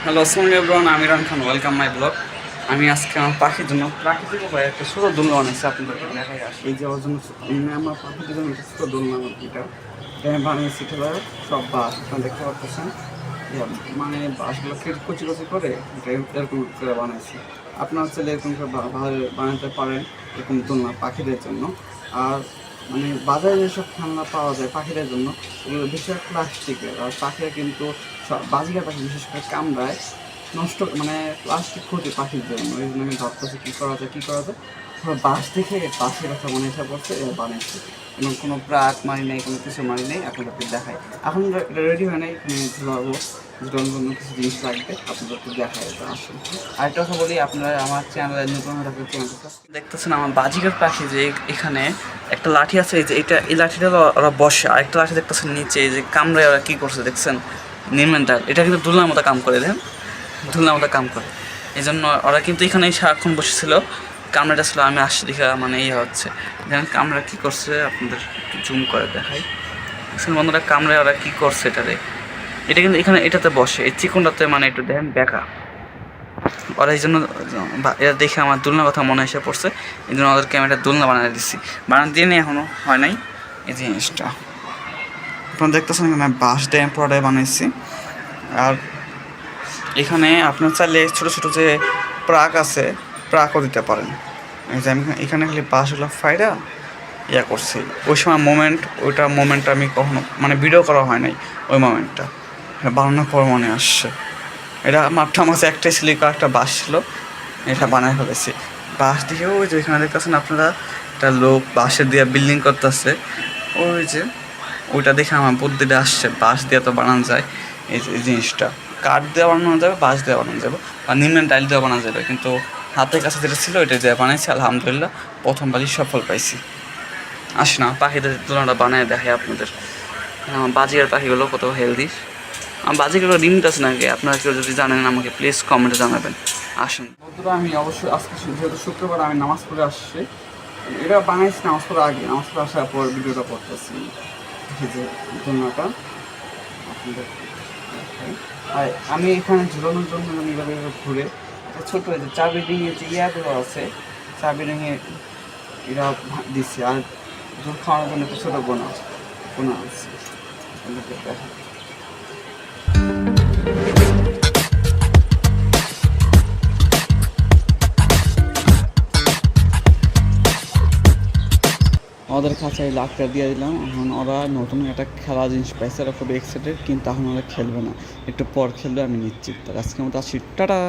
Hello আসসালামু আলাইকুম, আমি run Khan, welcome my blog. আমি আজকে আমার পাখির জন্য প্রাকৃতিক উপায়ে একটা ছোটো দোলনা বানিয়েছি, আপনাদেরকে দেখাই আসি। এই যাওয়ার জন্য আমার পাখিদের জন্য একটা ছোটো দোলনা এটা আমি বানিয়েছি। এটা সব বাঁশ আপনারা দেখতে পাচ্ছেন, মানে বাঁশগুলো কচি কচি করে এটা এরকম করে বানাইছি। আপনারা চাইলে এরকম করে ভালো বানাতে পারেন এরকম দোলনা পাখিদের জন্য। আর মানে বাজারে যেসব খেলনা পাওয়া যায় পাখিদের জন্য এগুলো বেশিরভাগ প্লাস্টিকের, আর পাখিরা কিন্তু বাজিকার পাখি বিশেষ করে কামড়ায় নষ্ট, মানে প্লাস্টিক ক্ষতি পাখির জন্য। এই জন্য আমি ভাবতেছি কী করা যায় বাঁশ দেখে বাঁশের কথা মনে এসে পড়ছে, এবার বানিয়েছি এবং কোনো প্রাক মারি নেই, কোনো কিছু মারি নেই। আপনাদেরকে দেখাই, এখন এটা রেডি হয় নাই, এখানে ঝুলাবো, ঝুলানোর জন্য কিছু জিনিস লাগবে, আপনাদেরকে দেখাই। এটা আসুন। আরেকটা কথা বলি, আপনারা আমার চ্যানেলে নতুন হয়ে থাকলে চ্যানেলটা দেখতেছেন। আমার বাজিকার পাখি যে এখানে একটা লাঠি আছে, এই যে এই লাঠিটা ওরা বসে, আরেকটা লাঠি দেখতেছেন নিচে, এই যে কামড়ে ওরা কী করছে দেখছেন, নির্মাণটা এটা কিন্তু দুলনার মতো কাম করে দেন, দুলনার মতো কাম করে। এই জন্য ওরা কিন্তু এখানেই সারাক্ষণ বসেছিল, কামড়াটা ছিল। আমি আসছি দেখে মানে হচ্ছে যেমন কামড়া কী করছে, আপনাদের একটু জুম করে দেখাই। আসলে বন্ধুরা কামড়ে ওরা কী করছে এটা কিন্তু এখানে এটাতে বসে, এই চিকনটাতে মানে একটু দেখেন বেঁকা। ওরা এই জন্য এটা দেখে আমার দোলনার কথা মনে এসে পড়ছে, এই জন্য ওদেরকে আমি একটা দোলনা বানিয়ে দিচ্ছি। বানানো দিয়ে নিয়ে এখনও হয় নাই এই জিনিসটা। আপনারা দেখতেছেন এখানে বাঁশ দিয়ে পরে বানাইছি। আর এখানে আপনার চাইলে ছোটো ছোটো যে প্রাক আছে, প্রাকও দিতে পারেন। এই যে আমি এখানে খালি বাঁশগুলো ফাইডা করছি। ওই সময় মোমেন্টটা আমি কখনো মানে ভিডিও করা হয় নাই, ওই মোমেন্টটা বানানোর পর মনে আসছে। এটা মাঠটা মাঝে একটাই সিলিকা একটা বাঁশ ছিল, এটা বানায় ফেলেছি বাঁশ দিয়ে। ওই যে এখানে দেখতেছেন আপনারা একটা লোক বাঁশের দিয়ে বিল্ডিং করতেছে, ওই যে ওইটা দেখে আমার বুদ্ধিটা আসছে, বাঁশ দিয়ে তো বানানো যায় এই জিনিসটা। কাঠ দিয়ে বানানো যাবে, বাঁশ দিয়ে বানানো যাবে, বা নিমেন টাইল দিয়ে বানানো যাবে, কিন্তু হাতের কাছে যেটা ছিল ওইটা দিয়ে বানাইছি। আলহামদুলিল্লাহ প্রথমবারই সফল পাইছি। আসে না পাখিদের তুলনাটা বানায় দেখায় আপনাদের। বাজিকার পাখিগুলো কত হেলদি। বাজিকারগুলো লিমিট আছে নাকি আপনারা কেউ যদি জানেন আমাকে প্লিজ কমেন্টে জানাবেন। আসুন বন্ধুরা, আমি অবশ্যই আজকে যেহেতু শুক্রবার আমি নামাজ পড়ে আসছি, এটা বানাইছি নামাজ পড়ে আগে, নামাজ পড়ে আসার পর ভিডিওটা করতেছি। যে তুলনাটা আপনাদের আর আমি এখানে ঝুলানোর জন্য আমি এভাবে ঘুরে ছোটো যে চাবি রিংয়ে যে ইয়াগুলো আছে, চাবি রিংয়ে এরা দিচ্ছে। আর দুধ খাওয়ানোর জন্য একটা ছোটো গোনা আছে। ওদের কাছে লাখটা দিয়ে দিলাম। এখন ওরা নতুন একটা খেলা জিনিস পাইছে, ওরা খুব এক্সাইটেড, কিন্তু এখন ওরা খেলবে না, একটু পর খেলবে আমি নিশ্চিত। আজকের মতো আসি, টাটা।